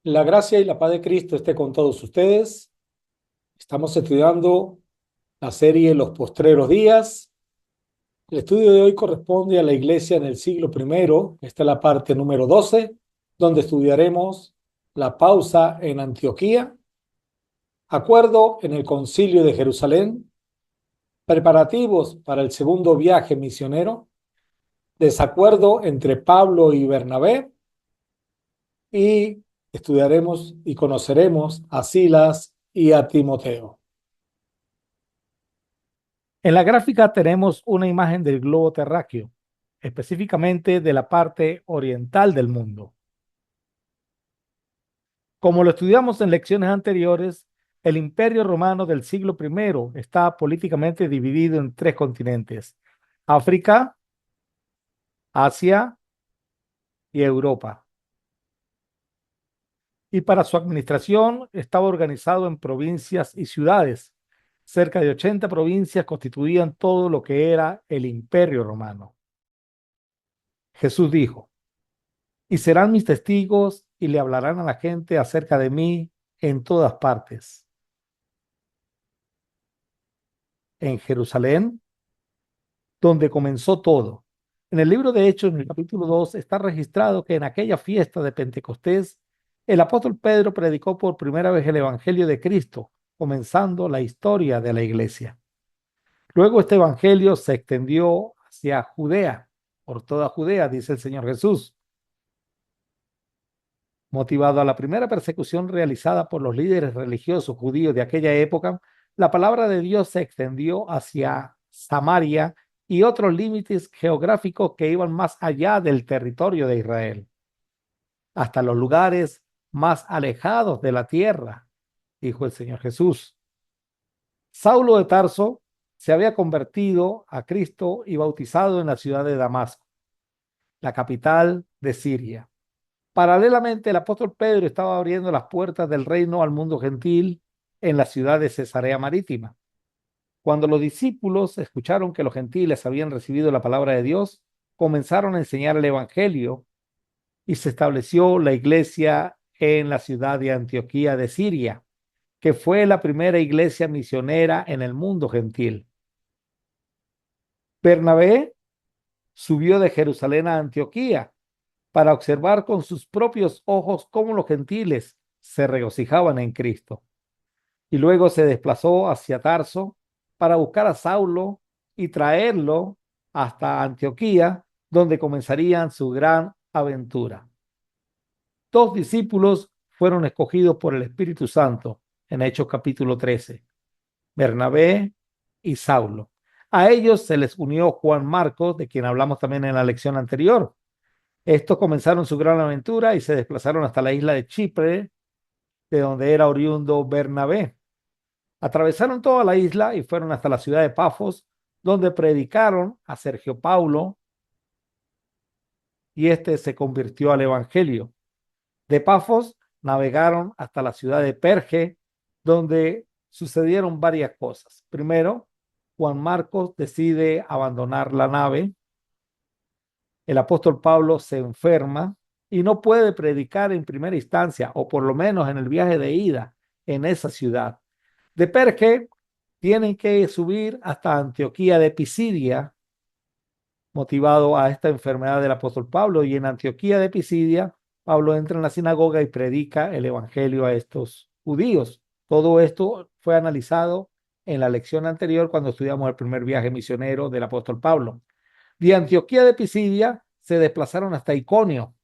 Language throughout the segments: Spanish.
La gracia y la paz de Cristo esté con todos ustedes. Estamos estudiando la serie Los Postreros Días. El estudio de hoy corresponde a la iglesia en el siglo primero. Esta es la parte número 12, donde estudiaremos la pausa en Antioquía, acuerdo en el Concilio de Jerusalén, preparativos para el segundo viaje misionero, desacuerdo entre Pablo y Bernabé, y estudiaremos y conoceremos a Silas y a Timoteo. En la gráfica tenemos una imagen del globo terráqueo, específicamente de la parte oriental del mundo. Como lo estudiamos en lecciones anteriores, el Imperio Romano del siglo I está políticamente dividido en tres continentes: África, Asia y Europa. Y para su administración estaba organizado en provincias y ciudades. Cerca de 80 provincias constituían todo lo que era el Imperio Romano. Jesús dijo: y serán mis testigos y le hablarán a la gente acerca de mí en todas partes. En Jerusalén, donde comenzó todo. En el libro de Hechos, en el capítulo 2, está registrado que en aquella fiesta de Pentecostés, el apóstol Pedro predicó por primera vez el Evangelio de Cristo, comenzando la historia de la iglesia. Luego este Evangelio se extendió hacia Judea, por toda Judea, dice el Señor Jesús. Motivado a la primera persecución realizada por los líderes religiosos judíos de aquella época, la palabra de Dios se extendió hacia Samaria y otros límites geográficos que iban más allá del territorio de Israel, hasta los lugares más alejados de la tierra, dijo el Señor Jesús. Saulo de Tarso se había convertido a Cristo y bautizado en la ciudad de Damasco, la capital de Siria. Paralelamente, el apóstol Pedro estaba abriendo las puertas del reino al mundo gentil en la ciudad de Cesarea Marítima. Cuando los discípulos escucharon que los gentiles habían recibido la palabra de Dios, comenzaron a enseñar el evangelio y se estableció la iglesia en la ciudad de Antioquía de Siria, que fue la primera iglesia misionera en el mundo gentil. Bernabé subió de Jerusalén a Antioquía para observar con sus propios ojos cómo los gentiles se regocijaban en Cristo. Y luego se desplazó hacia Tarso para buscar a Saulo y traerlo hasta Antioquía, donde comenzarían su gran aventura. Dos discípulos fueron escogidos por el Espíritu Santo en Hechos capítulo 13, Bernabé y Saulo. A ellos se les unió Juan Marcos, de quien hablamos también en la lección anterior. Estos comenzaron su gran aventura y se desplazaron hasta la isla de Chipre, de donde era oriundo Bernabé. Atravesaron toda la isla y fueron hasta la ciudad de Pafos, donde predicaron a Sergio Paulo y este se convirtió al evangelio. De Pafos navegaron hasta la ciudad de Perge, donde sucedieron varias cosas. Primero, Juan Marcos decide abandonar la nave. El apóstol Pablo se enferma y no puede predicar en primera instancia, o por lo menos en el viaje de ida en esa ciudad. De Perge tienen que subir hasta Antioquía de Pisidia, motivado a esta enfermedad del apóstol Pablo, y en Antioquía de Pisidia, Pablo entra en la sinagoga y predica el evangelio a estos judíos. Todo esto fue analizado en la lección anterior cuando estudiamos el primer viaje misionero del apóstol Pablo. De Antioquía de Pisidia se desplazaron hasta Iconio.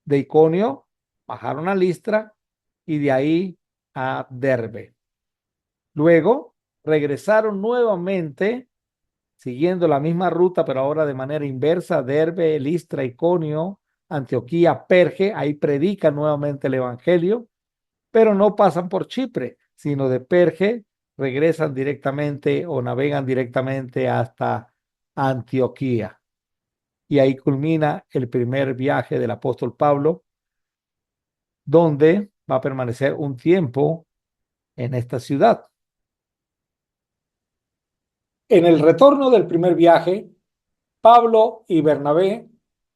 De Iconio bajaron a Listra y de ahí a Derbe. Luego regresaron nuevamente siguiendo la misma ruta, pero ahora de manera inversa: Derbe, Listra, Iconio, Antioquía, Perge. Ahí predican nuevamente el evangelio, pero no pasan por Chipre, sino de Perge regresan directamente o navegan directamente hasta Antioquía. Y ahí culmina el primer viaje del apóstol Pablo, donde va a permanecer un tiempo en esta ciudad. En el retorno del primer viaje, Pablo y Bernabé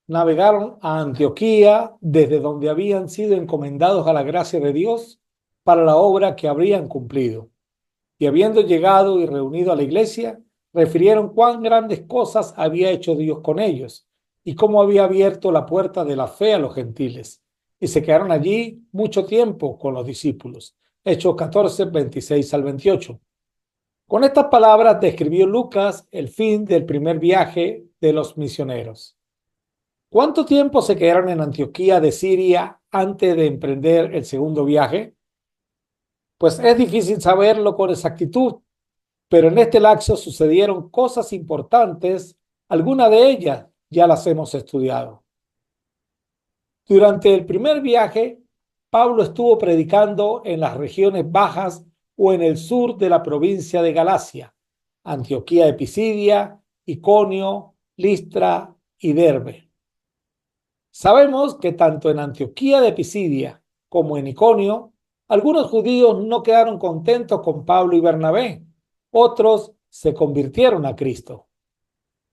navegaron a Antioquía, desde donde habían sido encomendados a la gracia de Dios para la obra que habrían cumplido. Y habiendo llegado y reunido a la iglesia, refirieron cuán grandes cosas había hecho Dios con ellos y cómo había abierto la puerta de la fe a los gentiles. Y se quedaron allí mucho tiempo con los discípulos. Hechos 14, 26 al 28. Con estas palabras describió Lucas el fin del primer viaje de los misioneros. ¿Cuánto tiempo se quedaron en Antioquía de Siria antes de emprender el segundo viaje? Pues es difícil saberlo con exactitud, pero en este lapso sucedieron cosas importantes, algunas de ellas ya las hemos estudiado. Durante el primer viaje, Pablo estuvo predicando en las regiones bajas o en el sur de la provincia de Galacia, Antioquía de Pisidia, Iconio, Listra y Derbe. Sabemos que tanto en Antioquía de Pisidia como en Iconio, algunos judíos no quedaron contentos con Pablo y Bernabé, otros se convirtieron a Cristo.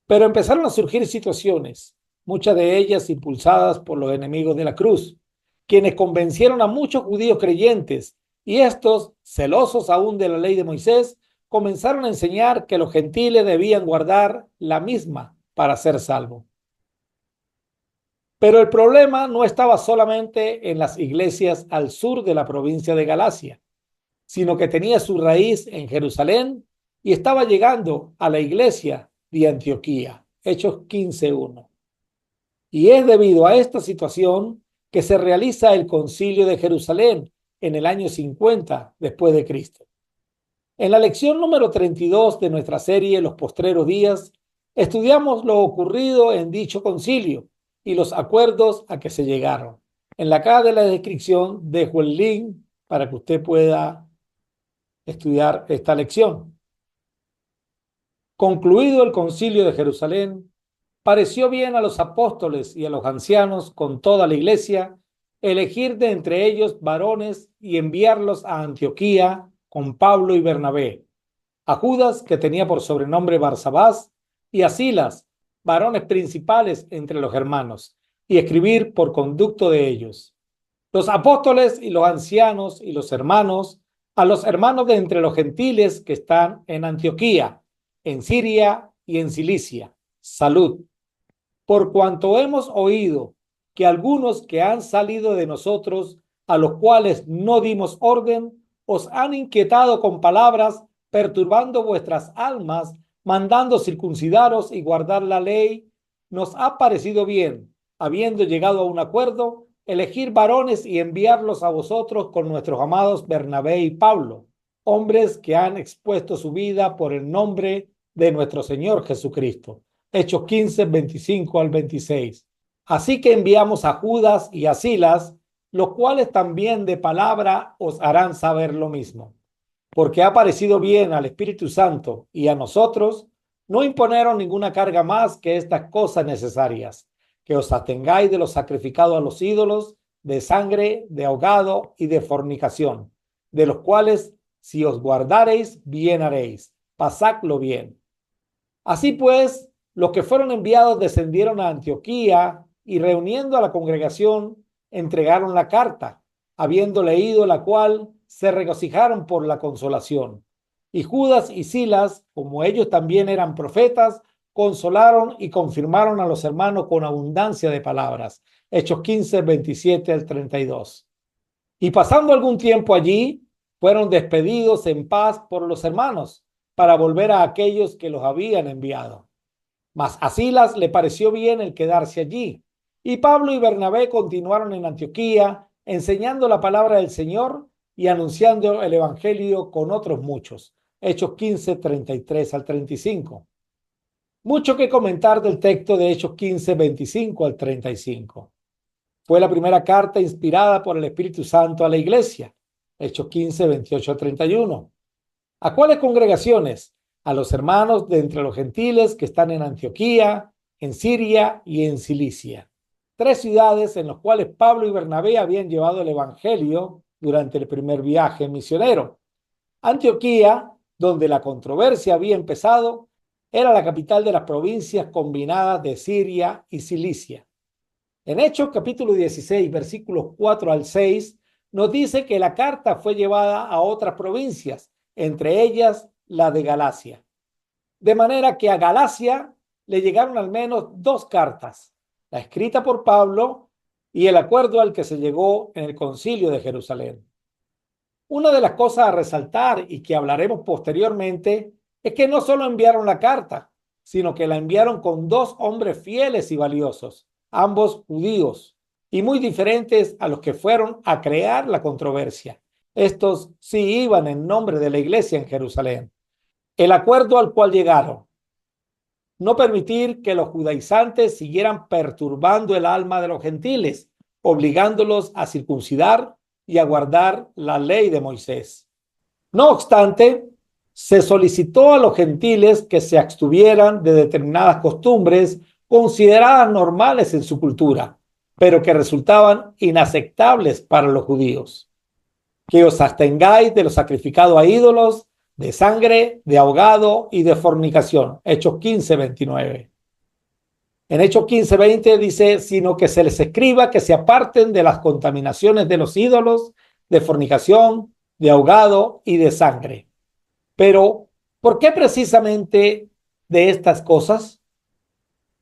Pero empezaron a surgir situaciones, muchas de ellas impulsadas por los enemigos de la cruz, quienes convencieron a muchos judíos creyentes, y estos, celosos aún de la ley de Moisés, comenzaron a enseñar que los gentiles debían guardar la misma para ser salvos. Pero el problema no estaba solamente en las iglesias al sur de la provincia de Galacia, sino que tenía su raíz en Jerusalén y estaba llegando a la iglesia de Antioquía. Hechos 15:1. Y es debido a esta situación que se realiza el Concilio de Jerusalén en el año 50 después de Cristo. En la lección número 32 de nuestra serie Los Postreros Días, estudiamos lo ocurrido en dicho concilio y los acuerdos a que se llegaron. En la caja de la descripción dejo el link para que usted pueda estudiar esta lección. Concluido el concilio de Jerusalén, pareció bien a los apóstoles y a los ancianos con toda la iglesia elegir de entre ellos varones y enviarlos a Antioquía con Pablo y Bernabé, a Judas, que tenía por sobrenombre Barsabás, y a Silas, varones principales entre los hermanos, y escribir por conducto de ellos. Los apóstoles y los ancianos y los hermanos, a los hermanos de entre los gentiles que están en Antioquía, en Siria y en Cilicia. Salud. Por cuanto hemos oído que algunos que han salido de nosotros, a los cuales no dimos orden, os han inquietado con palabras, perturbando vuestras almas, mandando circuncidaros y guardar la ley, nos ha parecido bien, habiendo llegado a un acuerdo, elegir varones y enviarlos a vosotros con nuestros amados Bernabé y Pablo, hombres que han expuesto su vida por el nombre de nuestro Señor Jesucristo. Hechos 15, 25 al 26. Así que enviamos a Judas y a Silas, los cuales también de palabra os harán saber lo mismo. Porque ha parecido bien al Espíritu Santo y a nosotros, no imponeron ninguna carga más que estas cosas necesarias, que os atengáis de lo sacrificado a los ídolos, de sangre, de ahogado y de fornicación, de los cuales, si os guardareis, bien haréis. Pasadlo bien. Así pues, los que fueron enviados descendieron a Antioquía y reuniendo a la congregación, entregaron la carta, habiendo leído la cual se regocijaron por la consolación. Y Judas y Silas, como ellos también eran profetas, consolaron y confirmaron a los hermanos con abundancia de palabras. Hechos 15, 27 al 32. Y pasando algún tiempo allí, fueron despedidos en paz por los hermanos para volver a aquellos que los habían enviado. Mas a Silas le pareció bien el quedarse allí. Y Pablo y Bernabé continuaron en Antioquía, enseñando la palabra del Señor y anunciando el evangelio con otros muchos. Hechos 15, 33 al 35. Mucho que comentar del texto de Hechos 15, 25 al 35. Fue la primera carta inspirada por el Espíritu Santo a la iglesia. Hechos 15, 28 al 31. ¿A cuáles congregaciones? A los hermanos de entre los gentiles que están en Antioquía, en Siria y en Cilicia. 3 ciudades en las cuales Pablo y Bernabé habían llevado el evangelio durante el primer viaje misionero. Antioquía, donde la controversia había empezado, era la capital de las provincias combinadas de Siria y Cilicia. En Hechos capítulo 16, versículos 4 al 6, nos dice que la carta fue llevada a otras provincias, entre ellas la de Galacia. De manera que a Galacia le llegaron al menos dos cartas, la escrita por Pablo y el acuerdo al que se llegó en el concilio de Jerusalén. Una de las cosas a resaltar y que hablaremos posteriormente es que no solo enviaron la carta, sino que la enviaron con dos hombres fieles y valiosos, ambos judíos, y muy diferentes a los que fueron a crear la controversia. Estos sí iban en nombre de la iglesia en Jerusalén. El acuerdo al cual llegaron: no permitir que los judaizantes siguieran perturbando el alma de los gentiles, obligándolos a circuncidar y a guardar la ley de Moisés. No obstante, se solicitó a los gentiles que se abstuvieran de determinadas costumbres consideradas normales en su cultura, pero que resultaban inaceptables para los judíos. Que os abstengáis de lo sacrificado a ídolos, de sangre, de ahogado y de fornicación. Hechos 15:29. En Hechos 15:20 dice, sino que se les escriba que se aparten de las contaminaciones de los ídolos, de fornicación, de ahogado y de sangre. Pero, ¿por qué precisamente de estas cosas?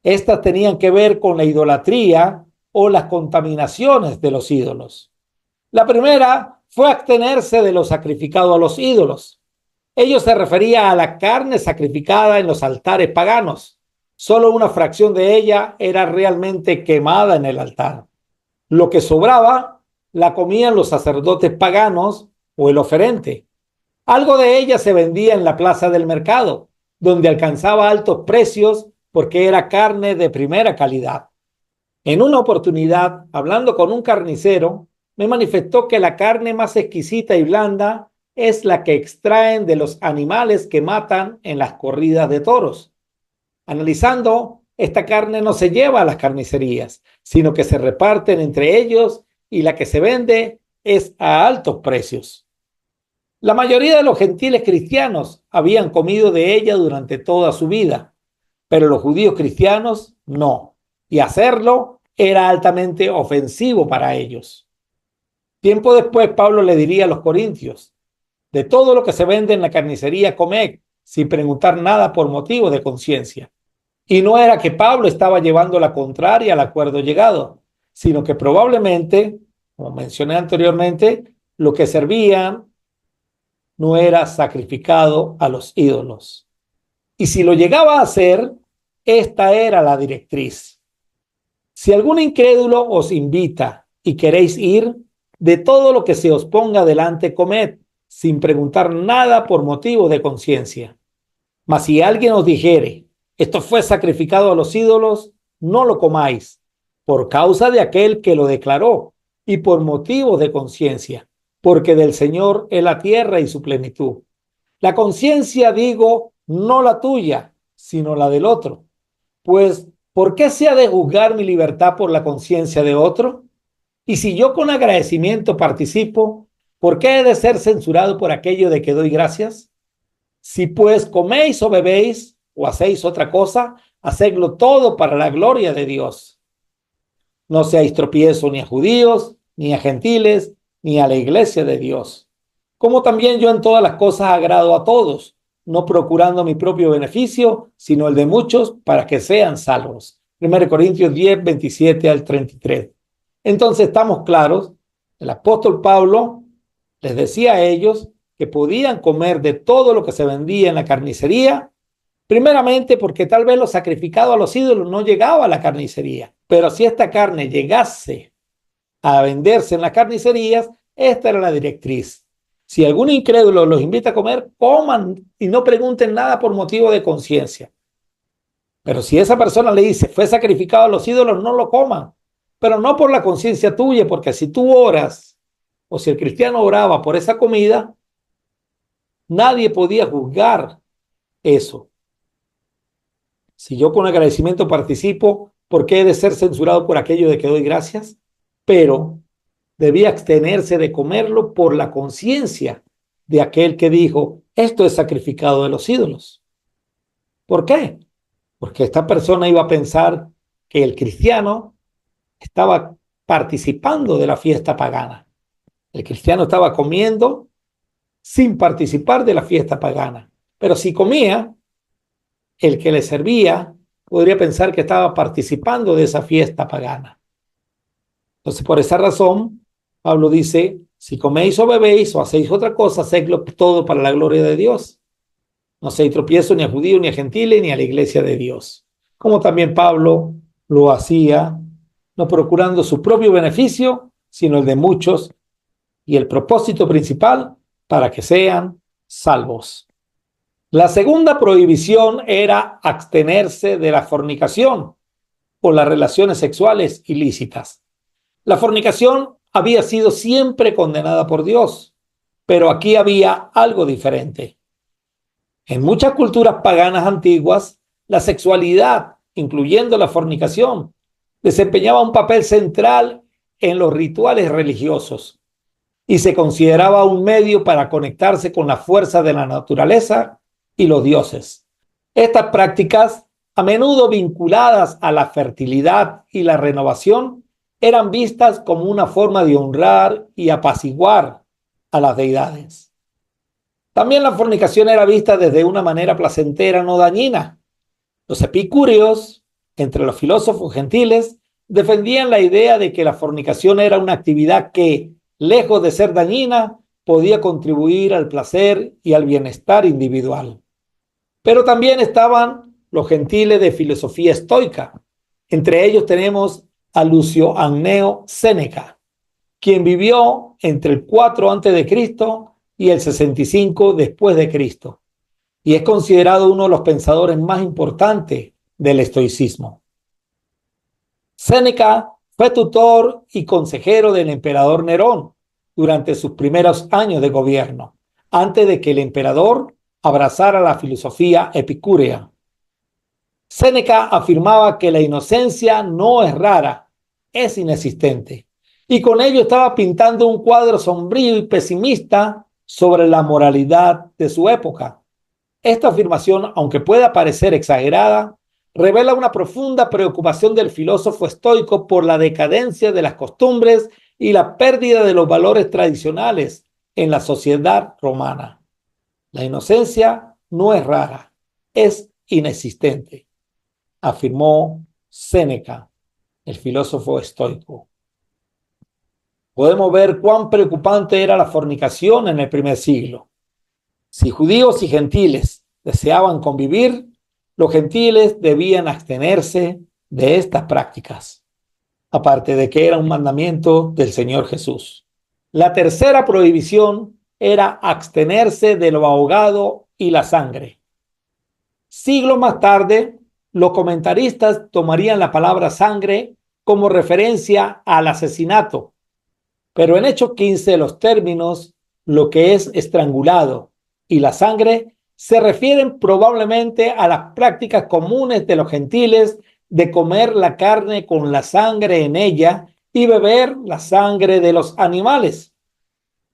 Estas tenían que ver con la idolatría o las contaminaciones de los ídolos. La primera fue abstenerse de lo sacrificado a los ídolos. Ello se refería a la carne sacrificada en los altares paganos. Solo una fracción de ella era realmente quemada en el altar. Lo que sobraba la comían los sacerdotes paganos o el oferente. Algo de ella se vendía en la plaza del mercado, donde alcanzaba altos precios porque era carne de primera calidad. En una oportunidad, hablando con un carnicero, me manifestó que la carne más exquisita y blanda es la que extraen de los animales que matan en las corridas de toros. Analizando, esta carne no se lleva a las carnicerías, sino que se reparten entre ellos y la que se vende es a altos precios. La mayoría de los gentiles cristianos habían comido de ella durante toda su vida, pero los judíos cristianos no, y hacerlo era altamente ofensivo para ellos. Tiempo después, Pablo le diría a los corintios, de todo lo que se vende en la carnicería comed, sin preguntar nada por motivo de conciencia. Y no era que Pablo estaba llevando la contraria al acuerdo llegado, sino que probablemente, como mencioné anteriormente, lo que servían no era sacrificado a los ídolos. Y si lo llegaba a hacer, esta era la directriz. Si algún incrédulo os invita y queréis ir, de todo lo que se os ponga delante comed, sin preguntar nada por motivo de conciencia. Mas si alguien os dijere, esto fue sacrificado a los ídolos, no lo comáis, por causa de aquel que lo declaró y por motivo de conciencia, porque del Señor es la tierra y su plenitud. La conciencia, digo, no la tuya, sino la del otro. Pues, ¿por qué se ha de juzgar mi libertad por la conciencia de otro? Y si yo con agradecimiento participo, ¿por qué he de ser censurado por aquello de que doy gracias? Si pues coméis o bebéis o hacéis otra cosa, hacedlo todo para la gloria de Dios. No seáis tropiezo ni a judíos, ni a gentiles, ni a la iglesia de Dios. Como también yo en todas las cosas agrado a todos, no procurando mi propio beneficio, sino el de muchos, para que sean salvos. 1 Corintios 10, 27 al 33. Entonces estamos claros, el apóstol Pablo les decía a ellos que podían comer de todo lo que se vendía en la carnicería, primeramente porque tal vez lo sacrificado a los ídolos no llegaba a la carnicería, pero si esta carne llegase a venderse en las carnicerías, esta era la directriz. Si algún incrédulo los invita a comer, coman y no pregunten nada por motivo de conciencia. Pero si esa persona le dice, fue sacrificado a los ídolos, no lo coman. Pero no por la conciencia tuya, porque si tú oras, o si el cristiano oraba por esa comida, nadie podía juzgar eso. Si yo con agradecimiento participo, ¿por qué he de ser censurado por aquello de que doy gracias? Pero debía abstenerse de comerlo por la conciencia de aquel que dijo, esto es sacrificado de los ídolos. ¿Por qué? Porque esta persona iba a pensar que el cristiano estaba participando de la fiesta pagana. El cristiano estaba comiendo sin participar de la fiesta pagana. Pero si comía, el que le servía podría pensar que estaba participando de esa fiesta pagana. Entonces, por esa razón, Pablo dice, si coméis o bebéis o hacéis otra cosa, hacedlo todo para la gloria de Dios. No seáis tropiezo ni a judíos, ni a gentiles, ni a la iglesia de Dios. Como también Pablo lo hacía, no procurando su propio beneficio, sino el de muchos, y el propósito principal, para que sean salvos. La segunda prohibición era abstenerse de la fornicación o las relaciones sexuales ilícitas. La fornicación había sido siempre condenada por Dios, pero aquí había algo diferente. En muchas culturas paganas antiguas, la sexualidad, incluyendo la fornicación, desempeñaba un papel central en los rituales religiosos y se consideraba un medio para conectarse con la fuerza de la naturaleza y los dioses. Estas prácticas, a menudo vinculadas a la fertilidad y la renovación, eran vistas como una forma de honrar y apaciguar a las deidades. También la fornicación era vista desde una manera placentera, no dañina. Los epicúreos, entre los filósofos gentiles, defendían la idea de que la fornicación era una actividad que, lejos de ser dañina, podía contribuir al placer y al bienestar individual. Pero también estaban los gentiles de filosofía estoica. Entre ellos tenemos a Lucio Anneo Séneca, quien vivió entre el 4 a.C. y el 65 después de Cristo, y es considerado uno de los pensadores más importantes del estoicismo. Séneca fue tutor y consejero del emperador Nerón durante sus primeros años de gobierno, antes de que el emperador abrazara la filosofía epicúrea. Séneca afirmaba que la inocencia no es rara, es inexistente, y con ello estaba pintando un cuadro sombrío y pesimista sobre la moralidad de su época. Esta afirmación, aunque pueda parecer exagerada, revela una profunda preocupación del filósofo estoico por la decadencia de las costumbres y la pérdida de los valores tradicionales en la sociedad romana. La inocencia no es rara, es inexistente, afirmó Séneca, el filósofo estoico. Podemos ver cuán preocupante era la fornicación en el primer siglo. Si judíos y gentiles deseaban convivir, los gentiles debían abstenerse de estas prácticas, aparte de que era un mandamiento del Señor Jesús. La tercera prohibición era abstenerse de lo ahogado y la sangre. Siglos más tarde, los comentaristas tomarían la palabra sangre como referencia al asesinato, pero en Hechos 15 los términos lo que es estrangulado y la sangre se refieren probablemente a las prácticas comunes de los gentiles de comer la carne con la sangre en ella y beber la sangre de los animales.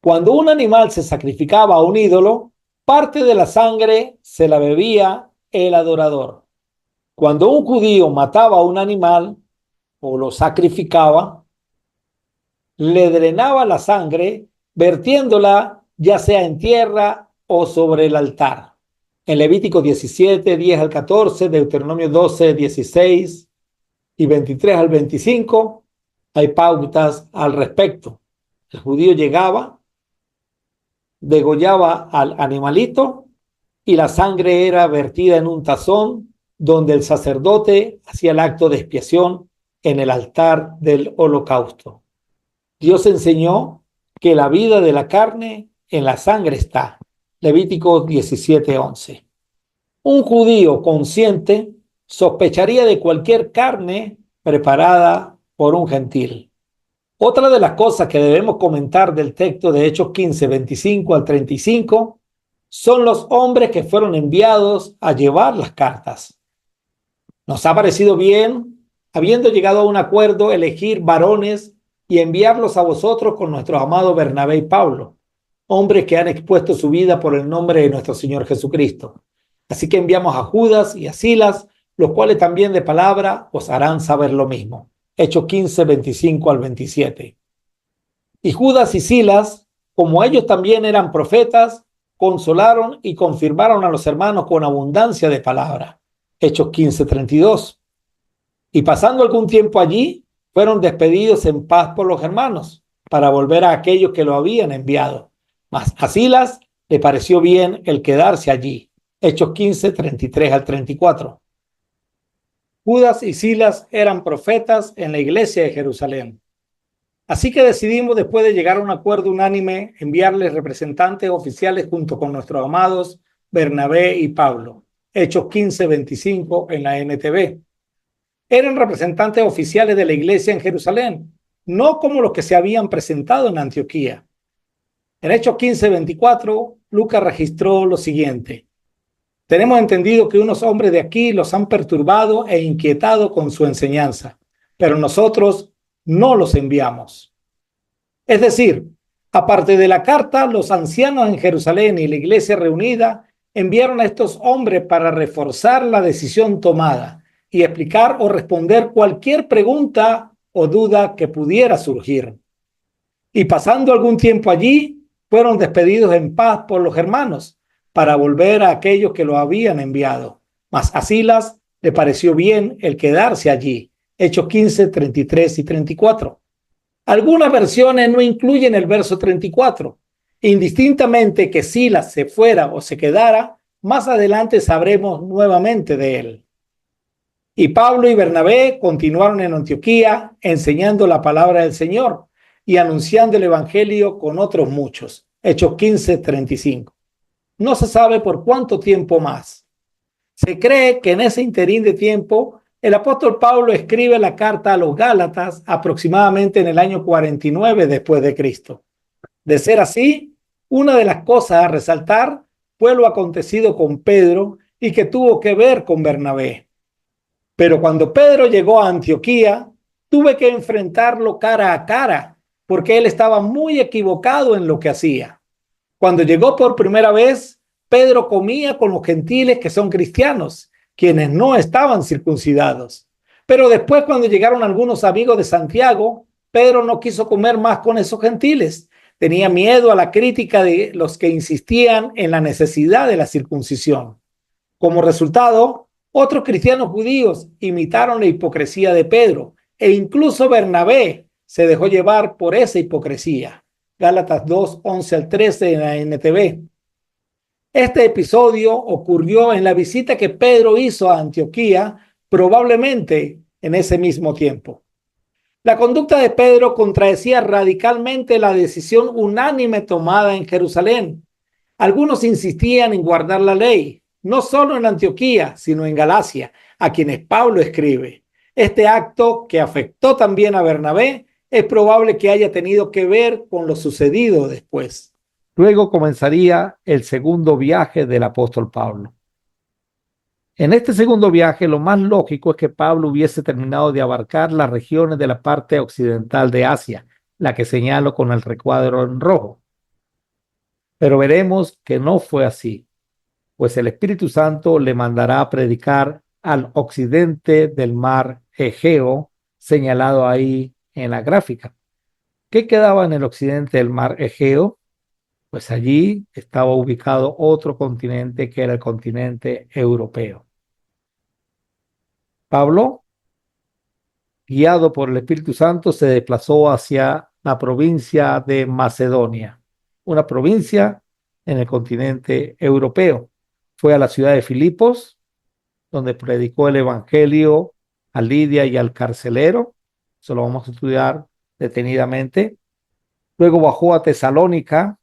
Cuando un animal se sacrificaba a un ídolo, parte de la sangre se la bebía el adorador. Cuando un judío mataba a un animal o lo sacrificaba, le drenaba la sangre, vertiéndola ya sea en tierra o sobre el altar. En Levítico 17, 10 al 14, Deuteronomio 12, 16 y 23 al 25, hay pautas al respecto. El judío llegaba, degollaba al animalito y la sangre era vertida en un tazón donde el sacerdote hacía el acto de expiación en el altar del holocausto. Dios enseñó que la vida de la carne en la sangre está. Levítico 17:11. Un judío consciente sospecharía de cualquier carne preparada por un gentil. Otra de las cosas que debemos comentar del texto de Hechos 15, 25 al 35 son los hombres que fueron enviados a llevar las cartas. Nos ha parecido bien, habiendo llegado a un acuerdo, elegir varones y enviarlos a vosotros con nuestros amados Bernabé y Pablo, hombres que han expuesto su vida por el nombre de nuestro Señor Jesucristo. Así que enviamos a Judas y a Silas, los cuales también de palabra os harán saber lo mismo. Hechos 15, 25 al 27. Y Judas y Silas, como ellos también eran profetas, consolaron y confirmaron a los hermanos con abundancia de palabra. Hechos 15, 32. Y pasando algún tiempo allí, fueron despedidos en paz por los hermanos, para volver a aquellos que lo habían enviado. Mas a Silas le pareció bien el quedarse allí. Hechos 15, 33 al 34. Judas y Silas eran profetas en la iglesia de Jerusalén. Así que decidimos, después de llegar a un acuerdo unánime, enviarles representantes oficiales junto con nuestros amados Bernabé y Pablo. Hechos 15, 25 en la NTV. Eran representantes oficiales de la iglesia en Jerusalén, no como los que se habían presentado en Antioquía. En Hechos 15, 24, Lucas registró lo siguiente: tenemos entendido que unos hombres de aquí los han perturbado e inquietado con su enseñanza, pero nosotros no los enviamos. Es decir, aparte de la carta, los ancianos en Jerusalén y la iglesia reunida enviaron a estos hombres para reforzar la decisión tomada y explicar o responder cualquier pregunta o duda que pudiera surgir. Y pasando algún tiempo allí, fueron despedidos en paz por los hermanos para volver a aquellos que lo habían enviado. Mas a Silas le pareció bien el quedarse allí. Hechos 15, 33 y 34. Algunas versiones no incluyen el verso 34. Indistintamente que Silas se fuera o se quedara, más adelante sabremos nuevamente de él. Y Pablo y Bernabé continuaron en Antioquía enseñando la palabra del Señor y anunciando el evangelio con otros muchos. Hechos 15, 35. No se sabe por cuánto tiempo más. Se cree que en ese interín de tiempo el apóstol Pablo escribe la carta a los Gálatas aproximadamente en el año 49 después de Cristo. De ser así, una de las cosas a resaltar fue lo acontecido con Pedro y que tuvo que ver con Bernabé. Pero cuando Pedro llegó a Antioquía, tuve que enfrentarlo cara a cara, porque él estaba muy equivocado en lo que hacía. Cuando llegó por primera vez, Pedro comía con los gentiles que son cristianos, quienes no estaban circuncidados. Pero después, cuando llegaron algunos amigos de Santiago, Pedro no quiso comer más con esos gentiles. Tenía miedo a la crítica de los que insistían en la necesidad de la circuncisión. Como resultado, otros cristianos judíos imitaron la hipocresía de Pedro e incluso Bernabé se dejó llevar por esa hipocresía. Gálatas 2, 11 al 13 en la NTV. Este episodio ocurrió en la visita que Pedro hizo a Antioquía, probablemente en ese mismo tiempo. La conducta de Pedro contradecía radicalmente la decisión unánime tomada en Jerusalén. Algunos insistían en guardar la ley, no solo en Antioquía, sino en Galacia, a quienes Pablo escribe. Este acto, que afectó también a Bernabé, es probable que haya tenido que ver con lo sucedido después. Luego comenzaría el segundo viaje del apóstol Pablo. En este segundo viaje, lo más lógico es que Pablo hubiese terminado de abarcar las regiones de la parte occidental de Asia, la que señalo con el recuadro en rojo. Pero veremos que no fue así, pues el Espíritu Santo le mandará a predicar al occidente del mar Egeo, señalado ahí en la gráfica. ¿Qué quedaba en el occidente del mar Egeo? Pues allí estaba ubicado otro continente que era el continente europeo. Pablo, guiado por el Espíritu Santo, se desplazó hacia la provincia de Macedonia, una provincia en el continente europeo. Fue a la ciudad de Filipos, donde predicó el evangelio a Lidia y al carcelero. Eso lo vamos a estudiar detenidamente. Luego bajó a Tesalónica,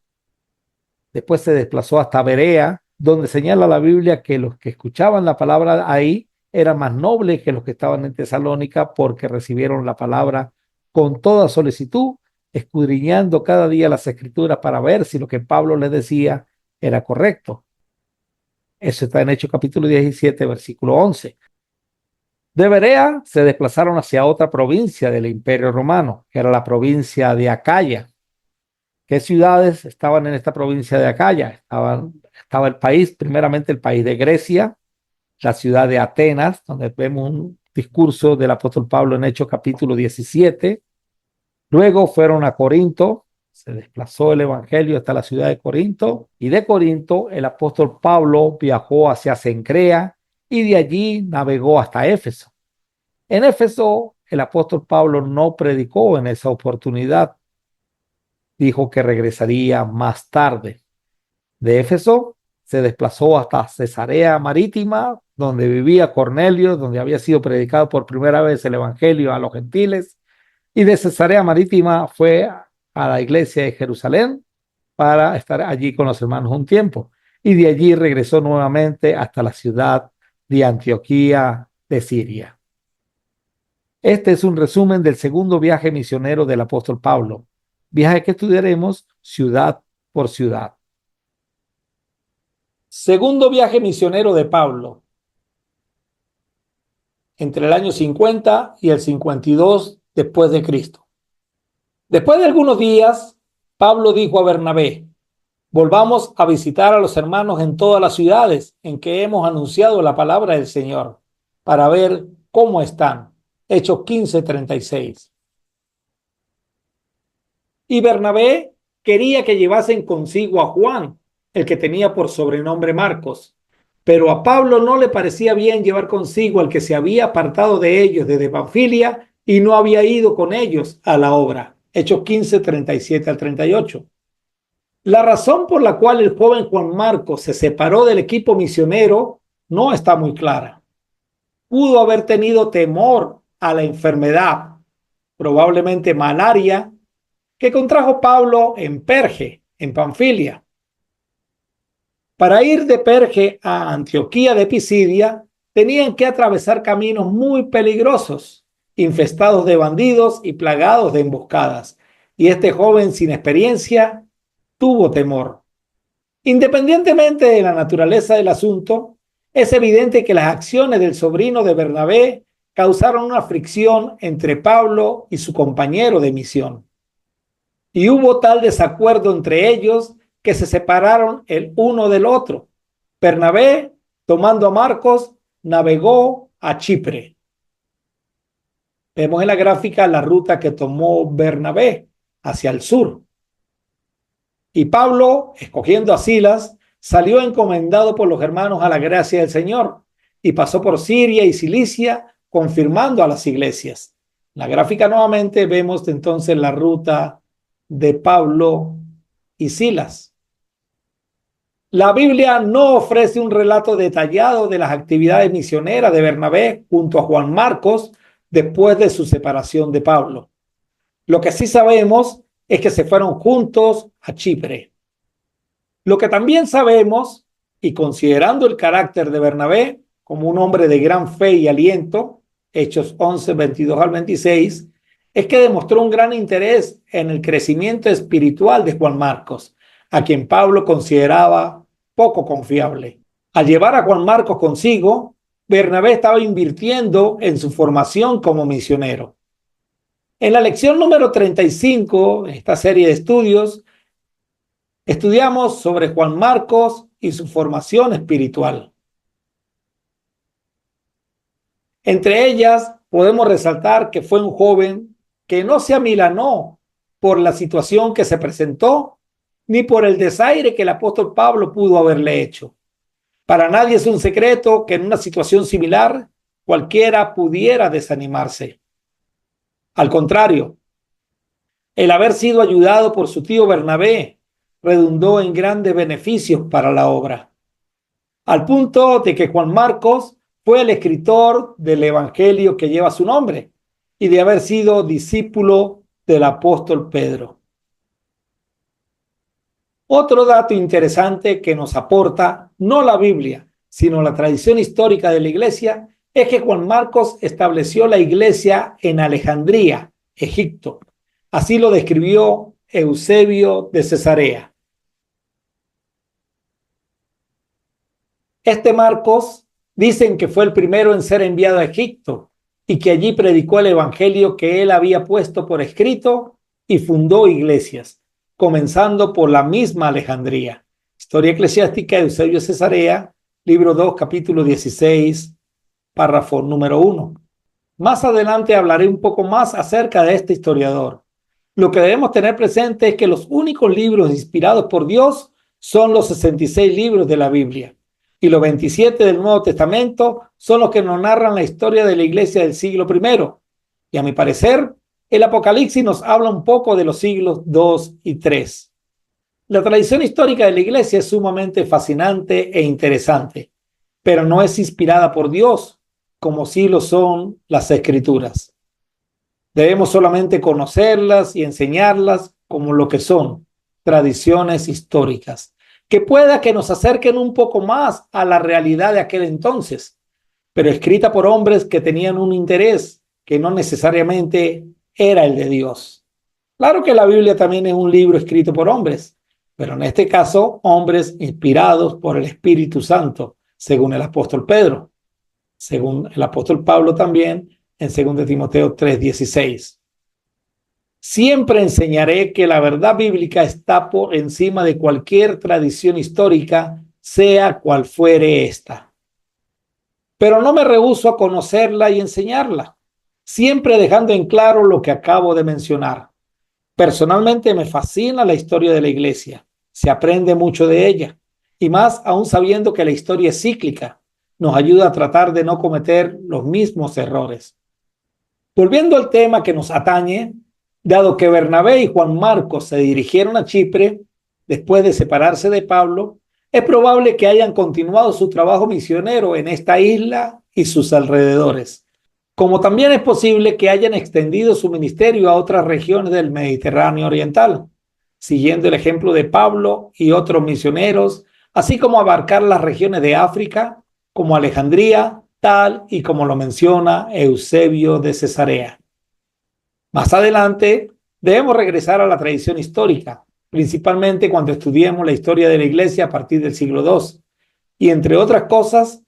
después se desplazó hasta Berea, donde señala la Biblia que los que escuchaban la palabra ahí eran más nobles que los que estaban en Tesalónica porque recibieron la palabra con toda solicitud, escudriñando cada día las escrituras para ver si lo que Pablo les decía era correcto. Eso está en Hechos capítulo 17, versículo 11. De Berea se desplazaron hacia otra provincia del Imperio Romano, que era la provincia de Acaya. ¿Qué ciudades estaban en esta provincia de Acaya? Estaba el país, primeramente el país de Grecia, la ciudad de Atenas, donde vemos un discurso del apóstol Pablo en Hechos capítulo 17. Luego fueron a Corinto, se desplazó el evangelio hasta la ciudad de Corinto, y de Corinto el apóstol Pablo viajó hacia Cencrea y de allí navegó hasta Éfeso. En Éfeso el apóstol Pablo no predicó en esa oportunidad, dijo que regresaría más tarde. De Éfeso se desplazó hasta Cesarea Marítima, donde vivía Cornelio, donde había sido predicado por primera vez el evangelio a los gentiles, y de Cesarea Marítima fue a la iglesia de Jerusalén para estar allí con los hermanos un tiempo, y de allí regresó nuevamente hasta la ciudad de Antioquía de Siria. Este es un resumen del segundo viaje misionero del apóstol Pablo, viaje que estudiaremos ciudad por ciudad. Segundo viaje misionero de Pablo, entre el año 50 y el 52 después de Cristo. Después de algunos días, Pablo dijo a Bernabé: volvamos a visitar a los hermanos en todas las ciudades en que hemos anunciado la palabra del Señor, para ver cómo están. Hechos 15:36. Y Bernabé quería que llevasen consigo a Juan, el que tenía por sobrenombre Marcos. Pero a Pablo no le parecía bien llevar consigo al que se había apartado de ellos desde Panfilia y no había ido con ellos a la obra. Hechos 15:37-38. La razón por la cual el joven Juan Marcos se separó del equipo misionero no está muy clara. Pudo haber tenido temor a la enfermedad, probablemente malaria, que contrajo Pablo en Perge, en Panfilia. Para ir de Perge a Antioquía de Pisidia, tenían que atravesar caminos muy peligrosos, infestados de bandidos y plagados de emboscadas. Y este joven sin experiencia tuvo temor. Independientemente de la naturaleza del asunto, es evidente que las acciones del sobrino de Bernabé causaron una fricción entre Pablo y su compañero de misión. Y hubo tal desacuerdo entre ellos que se separaron el uno del otro. Bernabé, tomando a Marcos, navegó a Chipre. Vemos en la gráfica la ruta que tomó Bernabé hacia el sur. Y Pablo, escogiendo a Silas, salió encomendado por los hermanos a la gracia del Señor y pasó por Siria y Cilicia, confirmando a las iglesias. En la gráfica nuevamente vemos entonces la ruta de Pablo y Silas. La Biblia no ofrece un relato detallado de las actividades misioneras de Bernabé junto a Juan Marcos después de su separación de Pablo. Lo que sí sabemos es que se fueron juntos a Chipre. Lo que también sabemos, y considerando el carácter de Bernabé como un hombre de gran fe y aliento, Hechos 11:22-26, es que demostró un gran interés en el crecimiento espiritual de Juan Marcos, a quien Pablo consideraba poco confiable. Al llevar a Juan Marcos consigo, Bernabé estaba invirtiendo en su formación como misionero. En la lección número 35, en esta serie de estudios, estudiamos sobre Juan Marcos y su formación espiritual. Entre ellas, podemos resaltar que fue un joven que no se amilanó por la situación que se presentó, ni por el desaire que el apóstol Pablo pudo haberle hecho. Para nadie es un secreto que en una situación similar, cualquiera pudiera desanimarse. Al contrario, el haber sido ayudado por su tío Bernabé redundó en grandes beneficios para la obra, al punto de que Juan Marcos fue el escritor del evangelio que lleva su nombre y de haber sido discípulo del apóstol Pedro. Otro dato interesante que nos aporta no la Biblia, sino la tradición histórica de la iglesia, es que Juan Marcos estableció la iglesia en Alejandría, Egipto. Así lo describió Eusebio de Cesarea. Este Marcos dicen que fue el primero en ser enviado a Egipto y que allí predicó el evangelio que él había puesto por escrito y fundó iglesias, comenzando por la misma Alejandría. Historia eclesiástica de Eusebio de Cesarea, libro 2, capítulo 16, párrafo número 1. Más adelante hablaré un poco más acerca de este historiador. Lo que debemos tener presente es que los únicos libros inspirados por Dios son los 66 libros de la Biblia, y los 27 del Nuevo Testamento son los que nos narran la historia de la iglesia del siglo I. Y a mi parecer, el Apocalipsis nos habla un poco de los siglos II y III. La tradición histórica de la iglesia es sumamente fascinante e interesante, pero no es inspirada por Dios, como sí lo son las Escrituras. Debemos solamente conocerlas y enseñarlas como lo que son, tradiciones históricas, que pueda que nos acerquen un poco más a la realidad de aquel entonces, pero escrita por hombres que tenían un interés que no necesariamente era el de Dios. Claro que la Biblia también es un libro escrito por hombres, pero en este caso, hombres inspirados por el Espíritu Santo, según el apóstol Pedro, según el apóstol Pablo también en 2 Timoteo 3:16. Siempre enseñaré que la verdad bíblica está por encima de cualquier tradición histórica, sea cual fuere esta. Pero no me rehúso a conocerla y enseñarla, siempre dejando en claro lo que acabo de mencionar. Personalmente me fascina la historia de la iglesia, se aprende mucho de ella, y más aún sabiendo que la historia es cíclica, nos ayuda a tratar de no cometer los mismos errores. Volviendo al tema que nos atañe, dado que Bernabé y Juan Marcos se dirigieron a Chipre después de separarse de Pablo, es probable que hayan continuado su trabajo misionero en esta isla y sus alrededores, como también es posible que hayan extendido su ministerio a otras regiones del Mediterráneo oriental, siguiendo el ejemplo de Pablo y otros misioneros, así como abarcar las regiones de África, como Alejandría, tal y como lo menciona Eusebio de Cesarea. Más adelante, debemos regresar a la tradición histórica, principalmente cuando estudiemos la historia de la iglesia a partir del siglo II, y entre otras cosas,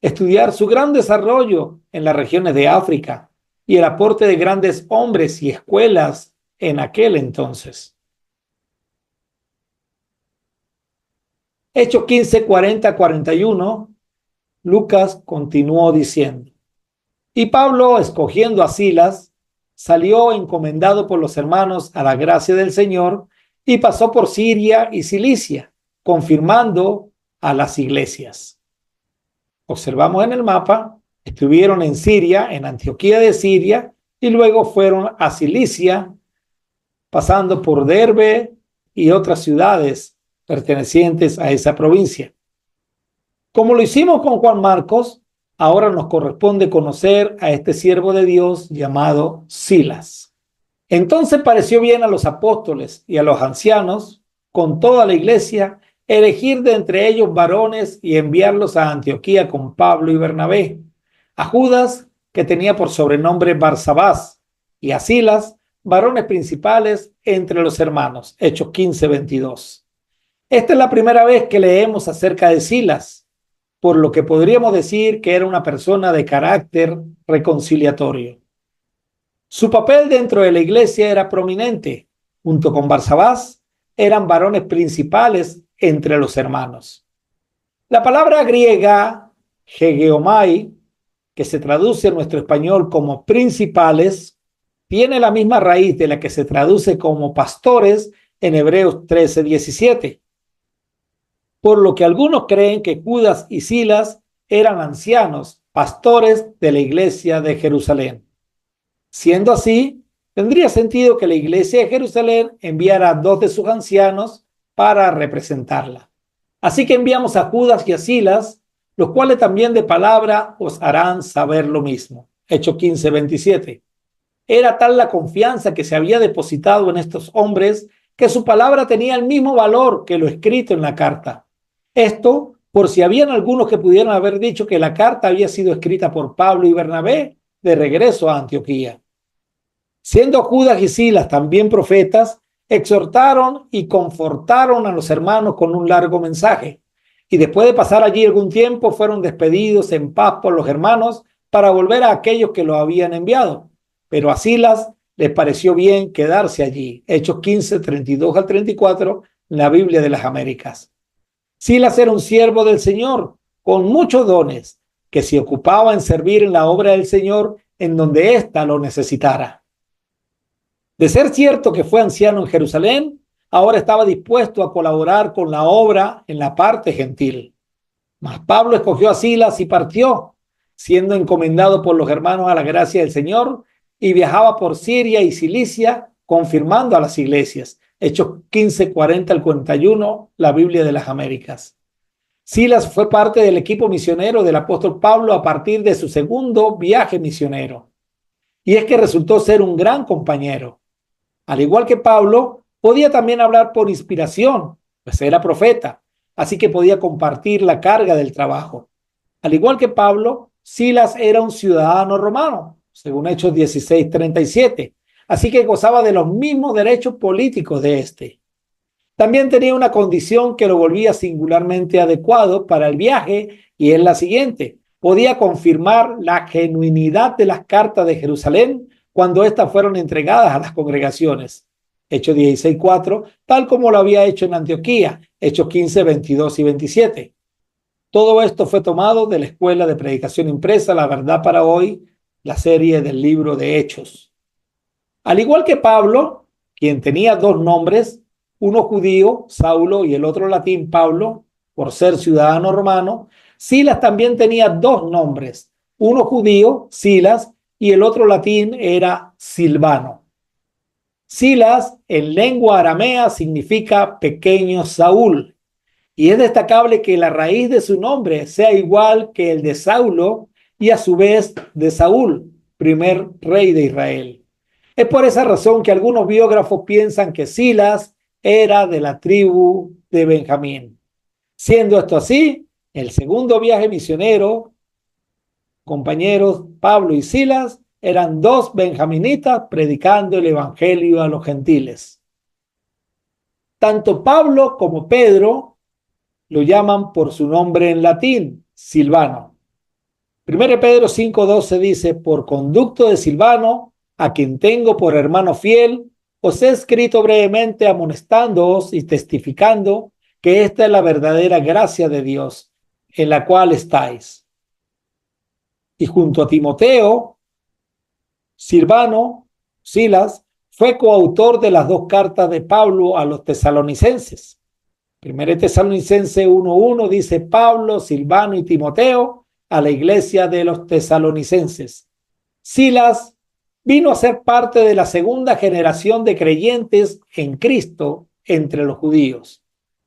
estudiar su gran desarrollo en las regiones de África y el aporte de grandes hombres y escuelas en aquel entonces. Hechos 15, 40, 41, Lucas continuó diciendo: y Pablo, escogiendo a Silas, salió encomendado por los hermanos a la gracia del Señor y pasó por Siria y Cilicia, confirmando a las iglesias. Observamos en el mapa, estuvieron en Siria, en Antioquía de Siria, y luego fueron a Cilicia, pasando por Derbe y otras ciudades pertenecientes a esa provincia. Como lo hicimos con Juan Marcos, ahora nos corresponde conocer a este siervo de Dios llamado Silas. Entonces pareció bien a los apóstoles y a los ancianos, con toda la iglesia, elegir de entre ellos varones y enviarlos a Antioquía con Pablo y Bernabé, a Judas, que tenía por sobrenombre Barsabás, y a Silas, varones principales entre los hermanos. Hechos 15, 22. Esta es la primera vez que leemos acerca de Silas, por lo que podríamos decir que era una persona de carácter reconciliatorio. Su papel dentro de la iglesia era prominente. Junto con Barsabás, eran varones principales entre los hermanos. La palabra griega hegeomai, que se traduce en nuestro español como principales, tiene la misma raíz de la que se traduce como pastores en Hebreos 13:17. Por lo que algunos creen que Judas y Silas eran ancianos, pastores de la iglesia de Jerusalén. Siendo así, tendría sentido que la iglesia de Jerusalén enviara a 2 de sus ancianos para representarla. Así que enviamos a Judas y a Silas, los cuales también de palabra os harán saber lo mismo. Hechos 15, 27. Era tal la confianza que se había depositado en estos hombres que su palabra tenía el mismo valor que lo escrito en la carta. Esto por si habían algunos que pudieran haber dicho que la carta había sido escrita por Pablo y Bernabé de regreso a Antioquía. Siendo Judas y Silas también profetas, exhortaron y confortaron a los hermanos con un largo mensaje. Y después de pasar allí algún tiempo, fueron despedidos en paz por los hermanos para volver a aquellos que los habían enviado. Pero a Silas les pareció bien quedarse allí. Hechos 15, 32 al 34, en la Biblia de las Américas. Silas era un siervo del Señor, con muchos dones, que se ocupaba en servir en la obra del Señor en donde ésta lo necesitara. De ser cierto que fue anciano en Jerusalén, ahora estaba dispuesto a colaborar con la obra en la parte gentil. Mas Pablo escogió a Silas y partió, siendo encomendado por los hermanos a la gracia del Señor, y viajaba por Siria y Cilicia, confirmando a las iglesias. Hechos 15, 40 al 41, la Biblia de las Américas. Silas fue parte del equipo misionero del apóstol Pablo a partir de su segundo viaje misionero. Y es que resultó ser un gran compañero. Al igual que Pablo, podía también hablar por inspiración, pues era profeta, así que podía compartir la carga del trabajo. Al igual que Pablo, Silas era un ciudadano romano, según Hechos 16:37, así que gozaba de los mismos derechos políticos de este. También tenía una condición que lo volvía singularmente adecuado para el viaje, y es la siguiente: podía confirmar la genuinidad de las cartas de Jerusalén cuando éstas fueron entregadas a las congregaciones. Hechos 16:4, tal como lo había hecho en Antioquía, Hechos 15, 22 y 27. Todo esto fue tomado de la Escuela de Predicación Impresa, La Verdad para Hoy, la serie del libro de Hechos. Al igual que Pablo, quien tenía dos nombres, uno judío, Saulo, y el otro latín, Pablo, por ser ciudadano romano, Silas también tenía dos nombres, uno judío, Silas, y el otro latín era Silvano. Silas, en lengua aramea, significa pequeño Saúl, y es destacable que la raíz de su nombre sea igual que el de Saulo y a su vez de Saúl, primer rey de Israel. Es por esa razón que algunos biógrafos piensan que Silas era de la tribu de Benjamín. Siendo esto así, el segundo viaje misionero, compañeros Pablo y Silas eran dos benjaminitas predicando el evangelio a los gentiles. Tanto Pablo como Pedro lo llaman por su nombre en latín, Silvano. 1 Pedro 5:12 dice: por conducto de Silvano, a quien tengo por hermano fiel, os he escrito brevemente amonestándoos y testificando que esta es la verdadera gracia de Dios, en la cual estáis. Y junto a Timoteo, Silvano, Silas, fue coautor de las dos cartas de Pablo a los tesalonicenses. 1 Tesalonicenses 1:1 dice: Pablo, Silvano y Timoteo a la iglesia de los tesalonicenses. Silas vino a ser parte de la segunda generación de creyentes en Cristo entre los judíos.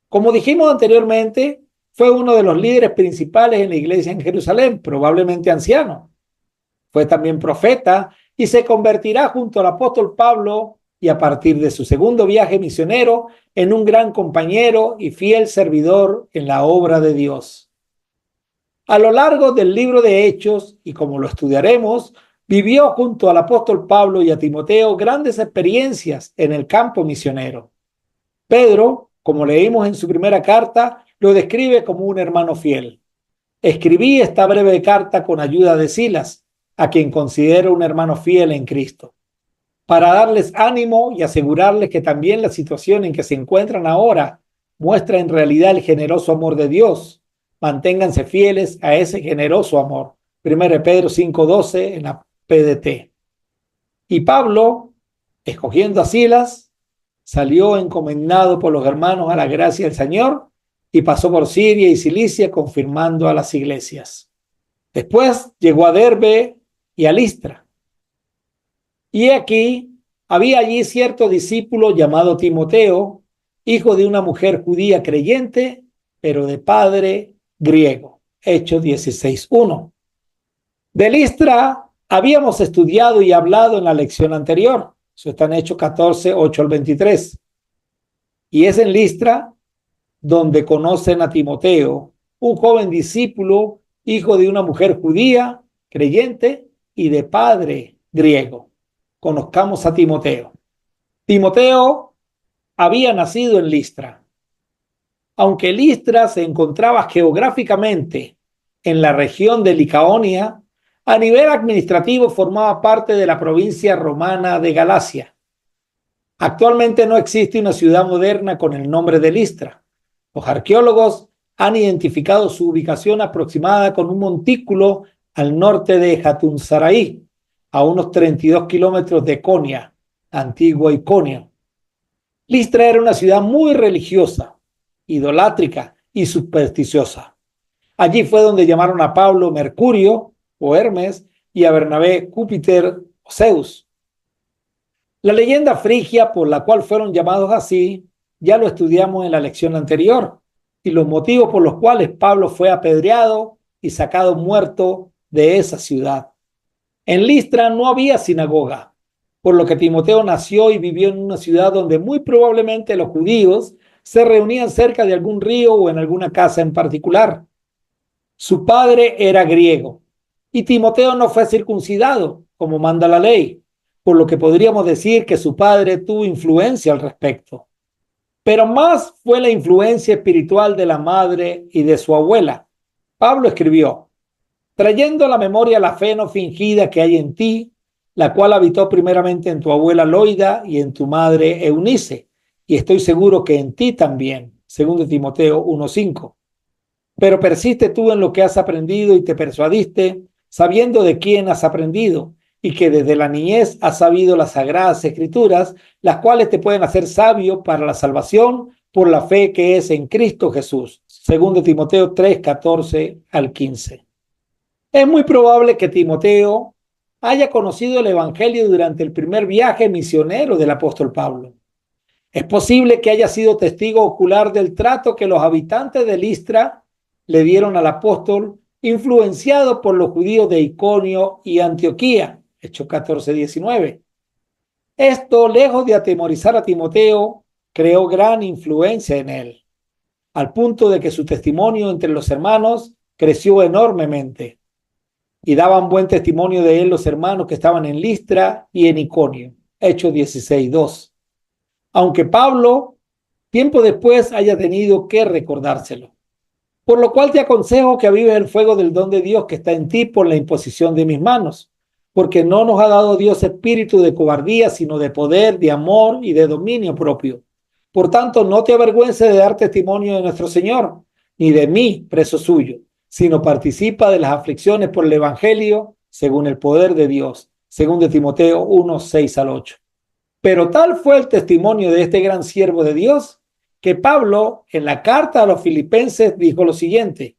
Como dijimos anteriormente, fue uno de los líderes principales en la iglesia en Jerusalén, probablemente anciano. Fue también profeta y se convertirá junto al apóstol Pablo, y a partir de su segundo viaje misionero, en un gran compañero y fiel servidor en la obra de Dios. A lo largo del libro de Hechos, y como lo estudiaremos, vivió junto al apóstol Pablo y a Timoteo grandes experiencias en el campo misionero. Pedro, como leímos en su primera carta, lo describe como un hermano fiel. Escribí esta breve carta con ayuda de Silas, a quien considero un hermano fiel en Cristo, para darles ánimo y asegurarles que también la situación en que se encuentran ahora muestra en realidad el generoso amor de Dios. Manténganse fieles a ese generoso amor. 1 Pedro 5:12 en la PDT. Y Pablo, escogiendo a Silas, salió encomendado por los hermanos a la gracia del Señor y pasó por Siria y Cilicia confirmando a las iglesias. Después llegó a Derbe y a Listra. Y aquí había allí cierto discípulo llamado Timoteo, hijo de una mujer judía creyente, pero de padre griego. Hechos 16:1. De Listra habíamos estudiado y hablado en la lección anterior. Eso está en Hechos 14:8 al 23. Y es en Listra donde conocen a Timoteo, un joven discípulo, hijo de una mujer judía, creyente y de padre griego. Conozcamos a Timoteo. Timoteo había nacido en Listra. Aunque Listra se encontraba geográficamente en la región de Licaonia, a nivel administrativo formaba parte de la provincia romana de Galacia. Actualmente no existe una ciudad moderna con el nombre de Listra. Los arqueólogos han identificado su ubicación aproximada con un montículo al norte de Hatunzaraí, a unos 32 kilómetros de Konia, antigua Iconio. Listra era una ciudad muy religiosa, idolátrica y supersticiosa. Allí fue donde llamaron a Pablo Mercurio o Hermes y a Bernabé Júpiter o Zeus. La leyenda frigia por la cual fueron llamados así ya lo estudiamos en la lección anterior y los motivos por los cuales Pablo fue apedreado y sacado muerto de esa ciudad. En Listra no había sinagoga, por lo que Timoteo nació y vivió en una ciudad donde muy probablemente los judíos se reunían cerca de algún río o en alguna casa en particular. Su padre era griego y Timoteo no fue circuncidado, como manda la ley, por lo que podríamos decir que su padre tuvo influencia al respecto. Pero más fue la influencia espiritual de la madre y de su abuela. Pablo escribió: trayendo a la memoria la fe no fingida que hay en ti, la cual habitó primeramente en tu abuela Loida y en tu madre Eunice, y estoy seguro que en ti también, según Timoteo 1:5. Pero persiste tú en lo que has aprendido y te persuadiste, sabiendo de quién has aprendido, y que desde la niñez has sabido las sagradas escrituras, las cuales te pueden hacer sabio para la salvación por la fe que es en Cristo Jesús, según Timoteo 3:14 al 15. Es muy probable que Timoteo haya conocido el Evangelio durante el primer viaje misionero del apóstol Pablo. Es posible que haya sido testigo ocular del trato que los habitantes de Listra le dieron al apóstol, influenciado por los judíos de Iconio y Antioquía, Hechos 14:19. Esto, lejos de atemorizar a Timoteo, creó gran influencia en él, al punto de que su testimonio entre los hermanos creció enormemente. Y daban buen testimonio de él los hermanos que estaban en Listra y en Iconio, Hechos 16:2. Aunque Pablo, tiempo después, haya tenido que recordárselo. Por lo cual te aconsejo que avives el fuego del don de Dios que está en ti por la imposición de mis manos, porque no nos ha dado Dios espíritu de cobardía, sino de poder, de amor y de dominio propio. Por tanto, no te avergüences de dar testimonio de nuestro Señor, ni de mí, preso suyo, sino participa de las aflicciones por el Evangelio, según el poder de Dios, según de Timoteo 1:6 al 8. Pero tal fue el testimonio de este gran siervo de Dios, que Pablo, en la carta a los filipenses, dijo lo siguiente: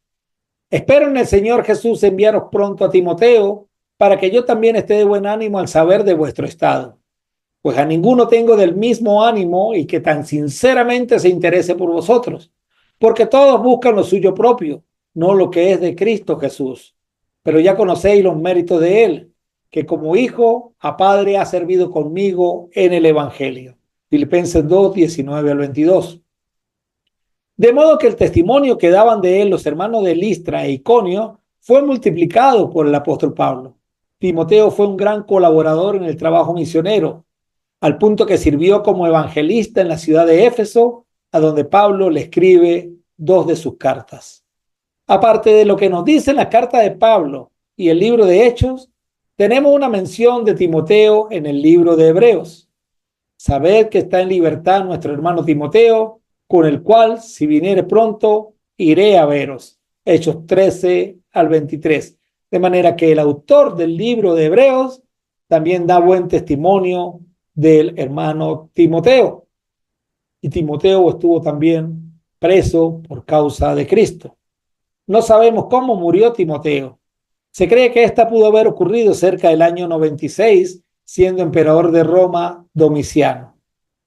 espero en el Señor Jesús enviaros pronto a Timoteo, para que yo también esté de buen ánimo al saber de vuestro estado. Pues a ninguno tengo del mismo ánimo y que tan sinceramente se interese por vosotros, porque todos buscan lo suyo propio, no lo que es de Cristo Jesús. Pero ya conocéis los méritos de él, que como hijo a padre ha servido conmigo en el Evangelio. Filipenses 2:19 al 22. De modo que el testimonio que daban de él los hermanos de Listra e Iconio fue multiplicado por el apóstol Pablo. Timoteo fue un gran colaborador en el trabajo misionero, al punto que sirvió como evangelista en la ciudad de Éfeso, a donde Pablo le escribe 2 de sus cartas. Aparte de lo que nos dice la carta de Pablo y el libro de Hechos, tenemos una mención de Timoteo en el libro de Hebreos. Sabed que está en libertad nuestro hermano Timoteo, con el cual, si viniere pronto, iré a veros. Hechos 13 al 23. De manera que el autor del libro de Hebreos también da buen testimonio del hermano Timoteo. Y Timoteo estuvo también preso por causa de Cristo. No sabemos cómo murió Timoteo. Se cree que esta pudo haber ocurrido cerca del año 96, siendo emperador de Roma Domiciano.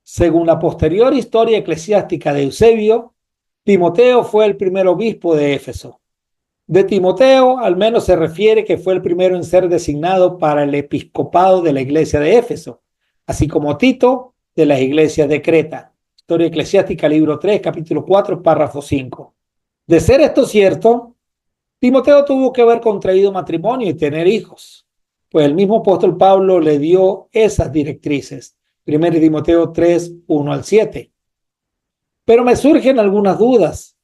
Según la posterior historia eclesiástica de Eusebio, Timoteo fue el primer obispo de Éfeso. De Timoteo al menos se refiere que fue el primero en ser designado para el episcopado de la iglesia de Éfeso, así como Tito de las iglesias de Creta. Historia eclesiástica, libro 3, capítulo 4, párrafo 5. De ser esto cierto, Timoteo tuvo que haber contraído matrimonio y tener hijos, pues el mismo apóstol Pablo le dio esas directrices. 1 Timoteo 3, 1 al 7. Pero me surgen algunas dudas,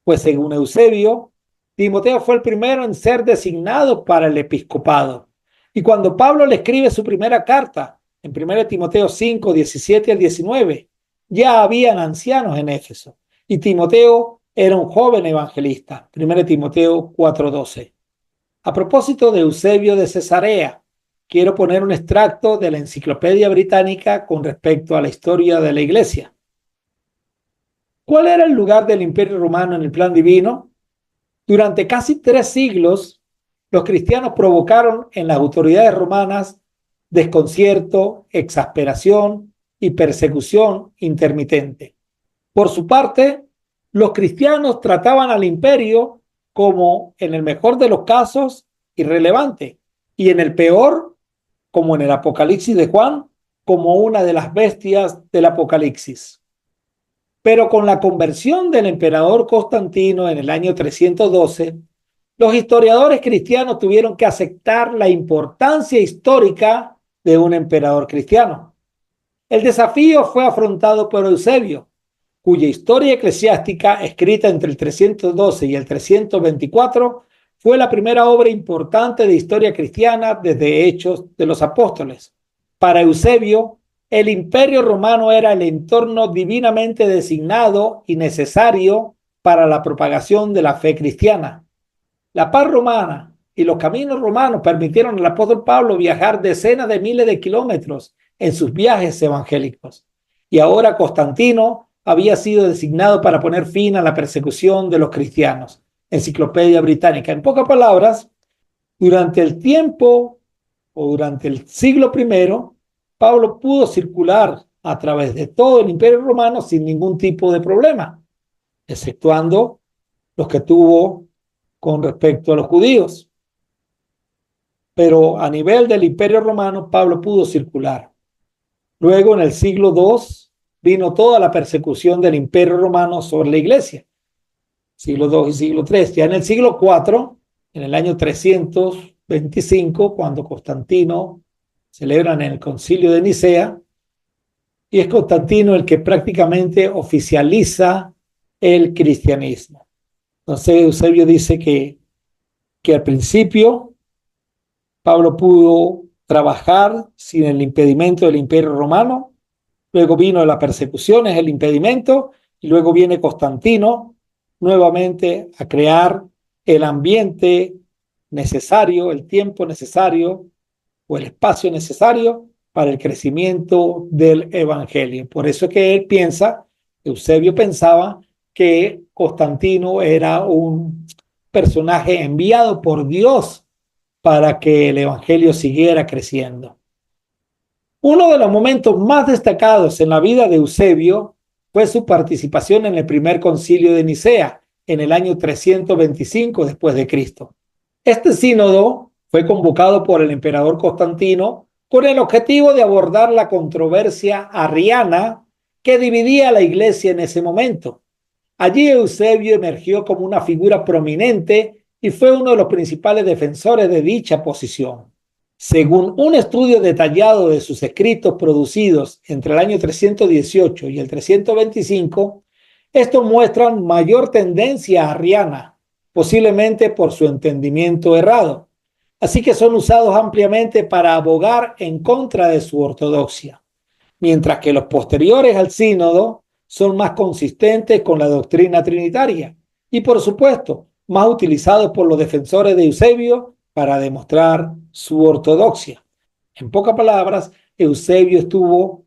pues según Eusebio, Timoteo fue el primero en ser designado para el episcopado. Y cuando Pablo le escribe su primera carta, en 1 Timoteo 5, 17 al 19, ya habían ancianos en Éfeso, y Timoteo era un joven evangelista. 1 Timoteo 4:12. A propósito de Eusebio de Cesarea, quiero poner un extracto de la Enciclopedia Británica con respecto a la historia de la Iglesia. ¿Cuál era el lugar del Imperio Romano en el plan divino? Durante casi 3 siglos, los cristianos provocaron en las autoridades romanas desconcierto, exasperación y persecución intermitente. Por su parte, los cristianos trataban al imperio como, en el mejor de los casos, irrelevante, y en el peor, como en el Apocalipsis de Juan, como una de las bestias del Apocalipsis. Pero con la conversión del emperador Constantino en el año 312, los historiadores cristianos tuvieron que aceptar la importancia histórica de un emperador cristiano. El desafío fue afrontado por Eusebio, cuya historia eclesiástica, escrita entre el 312 y el 324, fue la primera obra importante de historia cristiana desde Hechos de los Apóstoles. Para Eusebio, el Imperio Romano era el entorno divinamente designado y necesario para la propagación de la fe cristiana. La paz romana y los caminos romanos permitieron al apóstol Pablo viajar decenas de miles de kilómetros en sus viajes evangélicos. Y ahora Constantino había sido designado para poner fin a la persecución de los cristianos. Enciclopedia Británica. En pocas palabras, durante el tiempo o durante el siglo I, Pablo pudo circular a través de todo el Imperio Romano sin ningún tipo de problema, exceptuando los que tuvo con respecto a los judíos. Pero a nivel del Imperio Romano, Pablo pudo circular. Luego, en el siglo II, vino toda la persecución del Imperio Romano sobre la iglesia. Siglo II y siglo III. Ya en el siglo IV, en el año 325, cuando Constantino celebran el concilio de Nicea, y es Constantino el que prácticamente oficializa el cristianismo. Entonces Eusebio dice que al principio Pablo pudo trabajar sin el impedimento del Imperio Romano, luego vino la persecución, es el impedimento, y luego viene Constantino nuevamente a crear el ambiente necesario, el tiempo necesario o el espacio necesario para el crecimiento del evangelio. Por eso es que él piensa, Eusebio pensaba que Constantino era un personaje enviado por Dios para que el evangelio siguiera creciendo. Uno de los momentos más destacados en la vida de Eusebio fue su participación en el primer concilio de Nicea en el año 325 después de Cristo. Este sínodo fue convocado por el emperador Constantino con el objetivo de abordar la controversia arriana que dividía a la iglesia en ese momento. Allí Eusebio emergió como una figura prominente y fue uno de los principales defensores de dicha posición. Según un estudio detallado de sus escritos producidos entre el año 318 y el 325, estos muestran mayor tendencia arriana, posiblemente por su entendimiento errado. Así que son usados ampliamente para abogar en contra de su ortodoxia, mientras que los posteriores al sínodo son más consistentes con la doctrina trinitaria y, por supuesto, más utilizados por los defensores de Eusebio para demostrar su ortodoxia. En pocas palabras, Eusebio estuvo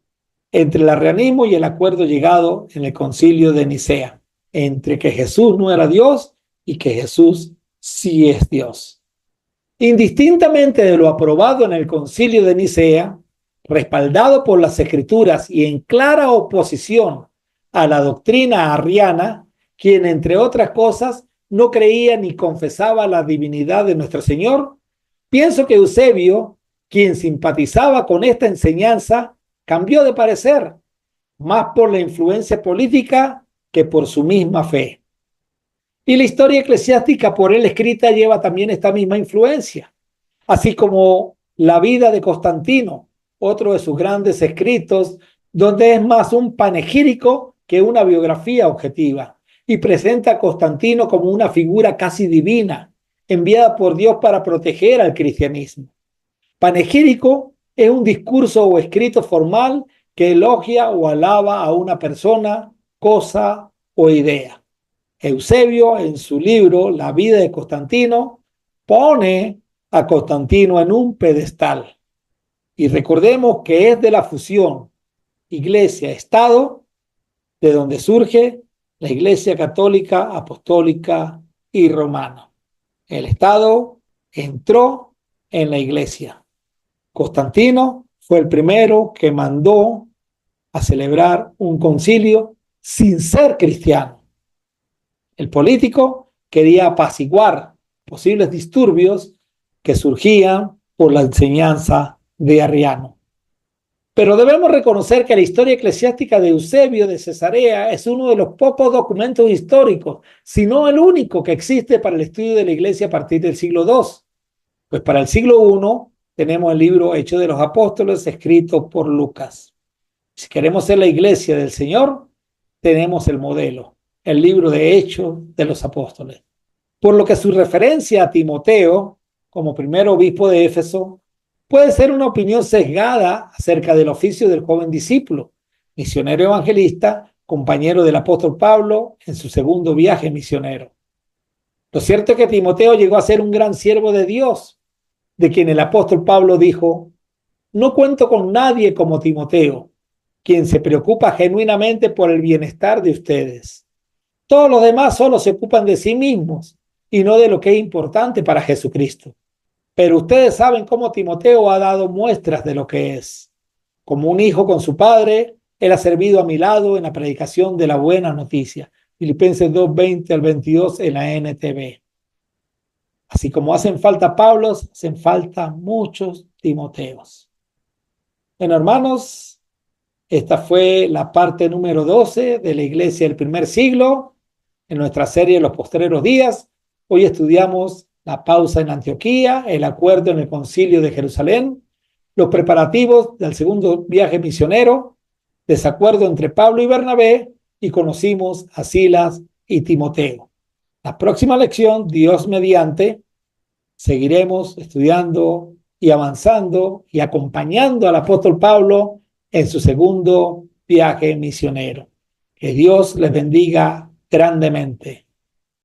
entre el arrianismo y el acuerdo llegado en el concilio de Nicea, entre que Jesús no era Dios y que Jesús sí es Dios. Indistintamente de lo aprobado en el concilio de Nicea, respaldado por las escrituras y en clara oposición a la doctrina arriana, quien entre otras cosas no creía ni confesaba la divinidad de nuestro Señor, pienso que Eusebio, quien simpatizaba con esta enseñanza, cambió de parecer, más por la influencia política que por su misma fe. Y la historia eclesiástica por él escrita lleva también esta misma influencia, así como la vida de Constantino, otro de sus grandes escritos, donde es más un panegírico que una biografía objetiva, y presenta a Constantino como una figura casi divina, enviada por Dios para proteger al cristianismo. Panegírico es un discurso o escrito formal que elogia o alaba a una persona, cosa o idea. Eusebio, en su libro La vida de Constantino, pone a Constantino en un pedestal Y recordemos que es de la fusión Iglesia-Estado de donde surge la Iglesia Católica, Apostólica y Romana. El Estado entró en la Iglesia. Constantino fue el primero que mandó a celebrar un concilio sin ser cristiano. El político quería apaciguar posibles disturbios que surgían por la enseñanza de Arriano. Pero debemos reconocer que la historia eclesiástica de Eusebio de Cesarea es uno de los pocos documentos históricos, si no el único que existe para el estudio de la Iglesia a partir del siglo II. Pues para el siglo I tenemos el libro Hechos de los Apóstoles escrito por Lucas. Si queremos ser la Iglesia del Señor, tenemos el modelo, el libro de Hechos de los Apóstoles. Por lo que su referencia a Timoteo como primer obispo de Éfeso puede ser una opinión sesgada acerca del oficio del joven discípulo, misionero evangelista, compañero del apóstol Pablo en su segundo viaje misionero. Lo cierto es que Timoteo llegó a ser un gran siervo de Dios, de quien el apóstol Pablo dijo: no cuento con nadie como Timoteo, quien se preocupa genuinamente por el bienestar de ustedes. Todos los demás solo se ocupan de sí mismos y no de lo que es importante para Jesucristo. Pero ustedes saben cómo Timoteo ha dado muestras de lo que es. Como un hijo con su padre, él ha servido a mi lado en la predicación de la buena noticia. Filipenses 2:20 al 22 en la NTV. Así como hacen falta Pablos, hacen falta muchos Timoteos. Bueno, hermanos, esta fue la parte número 12 de la iglesia del primer siglo en nuestra serie Los Postreros Días. Hoy estudiamos la pausa en Antioquía, el acuerdo en el concilio de Jerusalén, los preparativos del segundo viaje misionero, desacuerdo entre Pablo y Bernabé, y conocimos a Silas y Timoteo. La próxima lección, Dios mediante, seguiremos estudiando y avanzando y acompañando al apóstol Pablo en su segundo viaje misionero. Que Dios les bendiga grandemente.